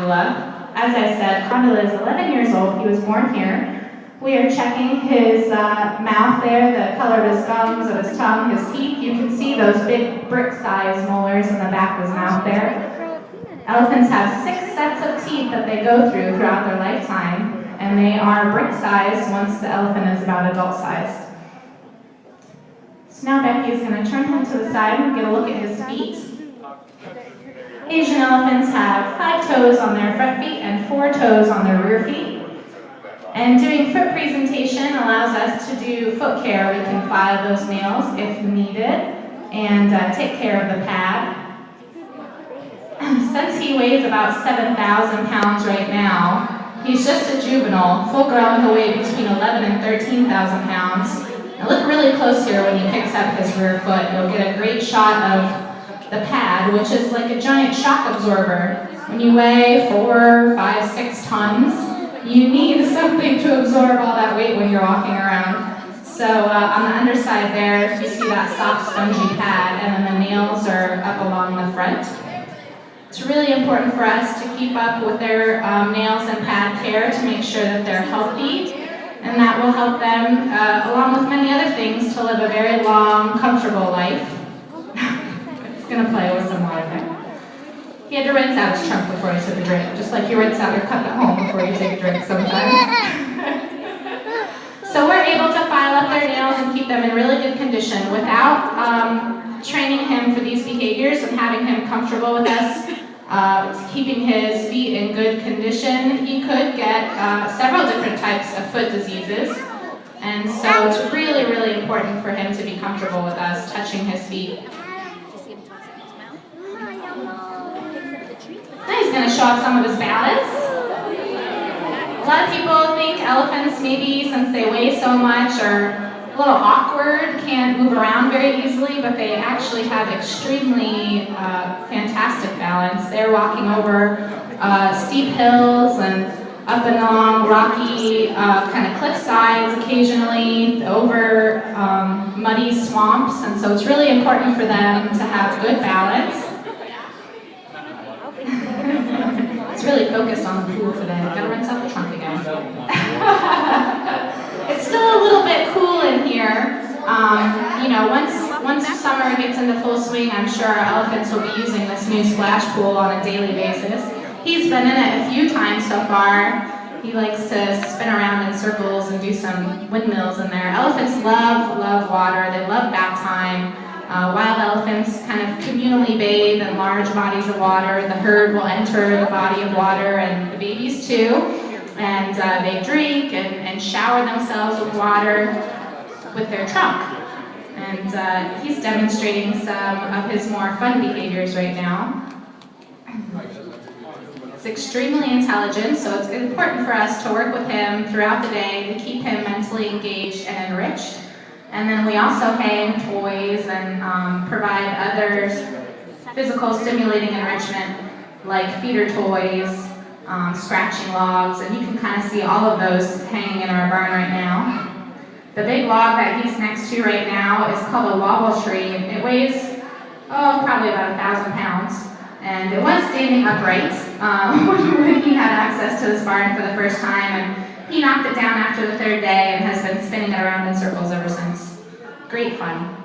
Kondala. As I said, Kondala is 11 years old. He was born here. We are checking his mouth there, the color of his gums, of his tongue, his teeth. You can see those big brick-sized molars in the back of his mouth there. Elephants have 6 sets of teeth that they go through throughout their lifetime, and they are brick-sized once the elephant is about adult-sized. So now Becky is going to turn him to the side and get a look at his feet. Asian elephants have 5 toes on their front feet and 4 toes on their rear feet. And doing foot presentation allows us to do foot care. We can file those nails if needed and take care of the pad. Since he weighs about 7,000 pounds right now, he's just a juvenile. Full grown, he'll weigh between 11 and 13,000 pounds. Now look really close here when he picks up his rear foot. You'll get a great shot of the pad, which is like a giant shock absorber. When you weigh 4, 5, 6 tons, you need something to absorb all that weight when you're walking around. So on the underside there, you see that soft, spongy pad, and then the nails are up along the front. It's really important for us to keep up with their nails and pad care to make sure that they're healthy, and that will help them, along with many other things, to live a very long, comfortable life. It's going to play with some water there. He had to rinse out his trunk before he took a drink, just like you rinse out your cup at home before you take a drink sometimes. So we're able to file up their nails and keep them in really good condition without training him for these behaviors and having him comfortable with us, keeping his feet in good condition. He could get several different types of foot diseases, and so it's really, really important for him to be comfortable with us touching his feet. Now he's going to show off some of his balance. A lot of people think elephants, maybe since they weigh so much, are a little awkward, can't move around very easily, but they actually have extremely fantastic balance. They're walking over steep hills and up and along rocky kind of cliff sides occasionally, over muddy swamps, and so it's really important for them to have good balance. It's really focused on the pool today. I've got to rinse out the trunk again. It's still a little bit cool in here. You know, once summer gets into full swing, I'm sure our elephants will be using this new splash pool on a daily basis. He's been in it a few times so far. He likes to spin around in circles and do some windmills in there. Elephants love water. They love bath time. Wild elephants kind of communally bathe in large bodies of water. The herd will enter the body of water, and the babies too. And they drink and shower themselves with water with their trunk. And he's demonstrating some of his more fun behaviors right now. He's extremely intelligent, so it's important for us to work with him throughout the day to keep him mentally engaged and enriched. And then we also hang toys and provide other physical stimulating enrichment like feeder toys, scratching logs, and you can kind of see all of those hanging in our barn right now. The big log that he's next to right now is called a wobble tree. It weighs, probably about 1,000 pounds. And it was standing upright when he had access to this barn for the first time. And he knocked it down after the 3rd day and has been spinning it around in circles ever since. Great fun.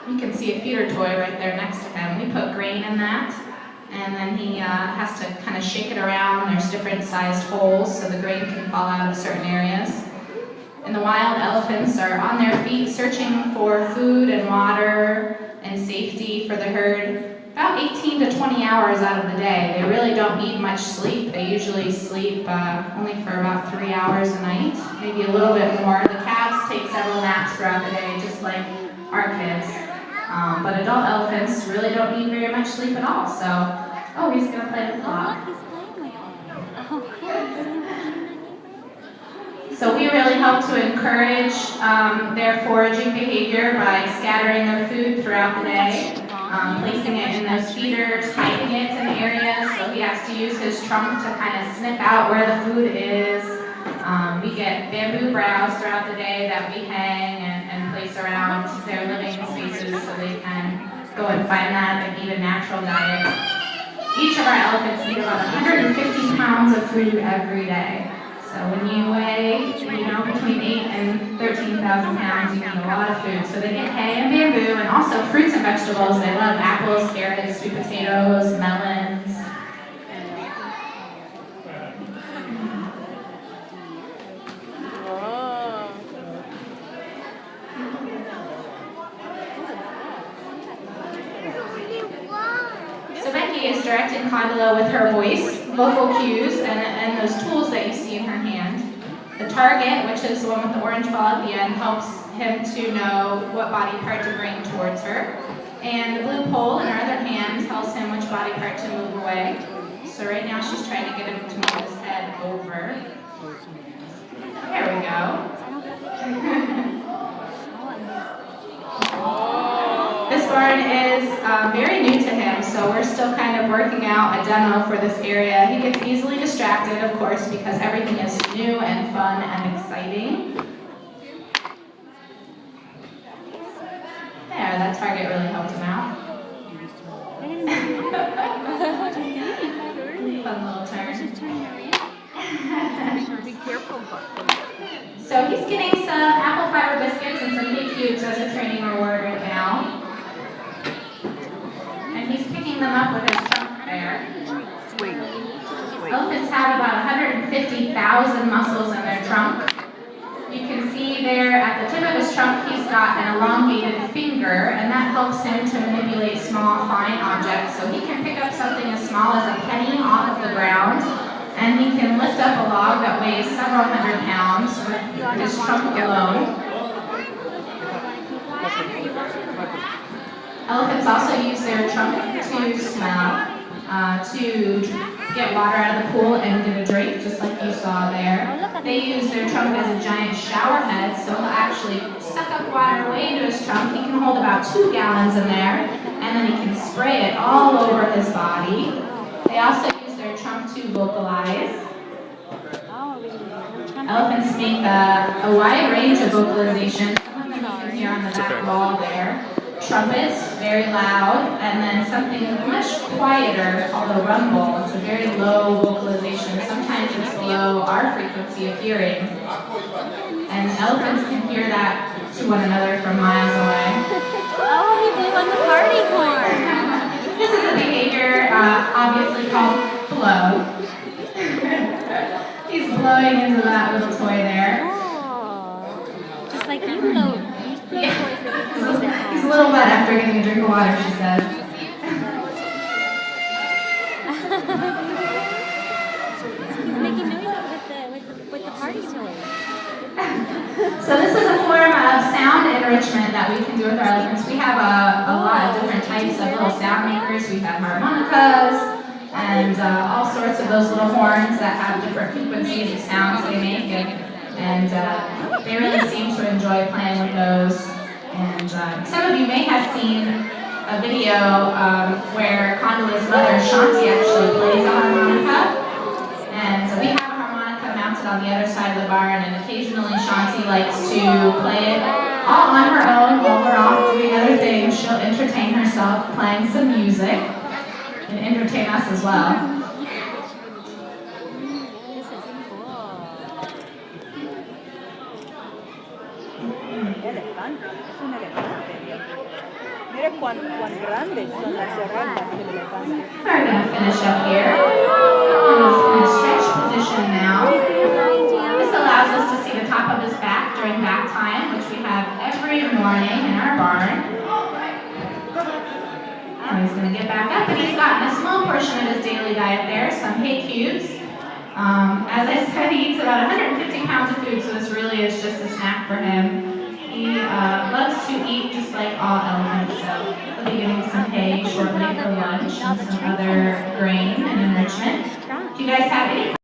You can see a feeder toy right there next to him. We put grain in that, and then he has to kind of shake it around. There's different sized holes so the grain can fall out of certain areas. In the wild, elephants are on their feet searching for food and water and safety for the herd. About 18 to 20 hours out of the day. They really don't need much sleep. They usually sleep only for about 3 hours a night, maybe a little bit more. The calves take several naps throughout the day, just like our kids. But adult elephants really don't need very much sleep at all. So, he's going to play with the clock. So we really help to encourage their foraging behavior by scattering their food throughout the day. Placing it in those feeders, hiding it in areas, so he has to use his trunk to kind of sniff out where the food is. We get bamboo browse throughout the day that we hang and place around their living spaces so they can go and find that and eat a natural diet. Each of our elephants eat about 150 pounds of food every day. So when you weigh, between 8 and 13,000 pounds, you eat a lot of food. So they get hay and bamboo, and also fruits and vegetables. They love apples, carrots, sweet potatoes, melons. So Becky is directing Condola with her voice, vocal cues, and those tools that you see in her hand. The target, which is the one with the orange ball at the end, helps him to know what body part to bring towards her. And the blue pole in her other hand tells him which body part to move away. So right now she's trying to get him to move his head over. There we go. This barn is very new to him, so we're still kind of working out a demo for this area. He gets easily distracted, of course, because everything is new and fun and exciting. There, that target really helped him out. Fun little turn. Be careful. So he's getting some apple fiber biscuits and some hay cubes as a training reward right now. And he's picking them up with his trunk there. Elephants have about 150,000 muscles in their trunk. You can see there at the tip of his trunk he's got an elongated finger, and that helps him to manipulate small, fine objects. So he can pick up something as small as a penny off of the ground, and he can lift up a log that weighs several hundred pounds with his trunk alone. Elephants also use their trunk to smell, to get water out of the pool and get a drink, just like you saw there. They use their trunk as a giant shower head, so he'll actually suck up water away into his trunk. He can hold about 2 gallons in there, and then he can spray it all over his body. They also use their trunk to vocalize. Elephants make a wide range of vocalizations. Some of them you can hear on the back wall there. Trumpets, very loud, and then something much quieter called a rumble. It's a very low vocalization. Sometimes it's below our frequency of hearing. And elephants can hear that to one another from miles away. Oh, he blew on the party horn. This is a behavior obviously called blow. He's blowing into that little toy there. Oh, just like you blow. He's a little wet after getting a drink of water, she says. He's making noises with the party toy. So this is a form of sound enrichment that we can do with our elephants. We have a lot of different types of little sound makers. We have harmonicas and all sorts of those little horns that have different frequencies of sounds they make. And they really seem to enjoy playing with those. And some of you may have seen a video where Condola's mother, Shanti, actually plays a harmonica. And we have a harmonica mounted on the other side of the barn, and occasionally Shanti likes to play it all on her own while we're off doing other things. She'll entertain herself playing some music and entertain us as well. Mira cuán grandes son las orejas del elefante. We're going to finish up here. He's in a stretch position now. This allows us to see the top of his back during back time, which we have every morning in our barn. And he's going to get back up, and he's gotten a small portion of his daily diet there, some hay cubes. As I said, he eats about 150 pounds of food, so this really is just a snack for him. He loves to eat just like all elephants, so he'll be getting some hay shortly for lunch and some other grain and enrichment. If you guys have any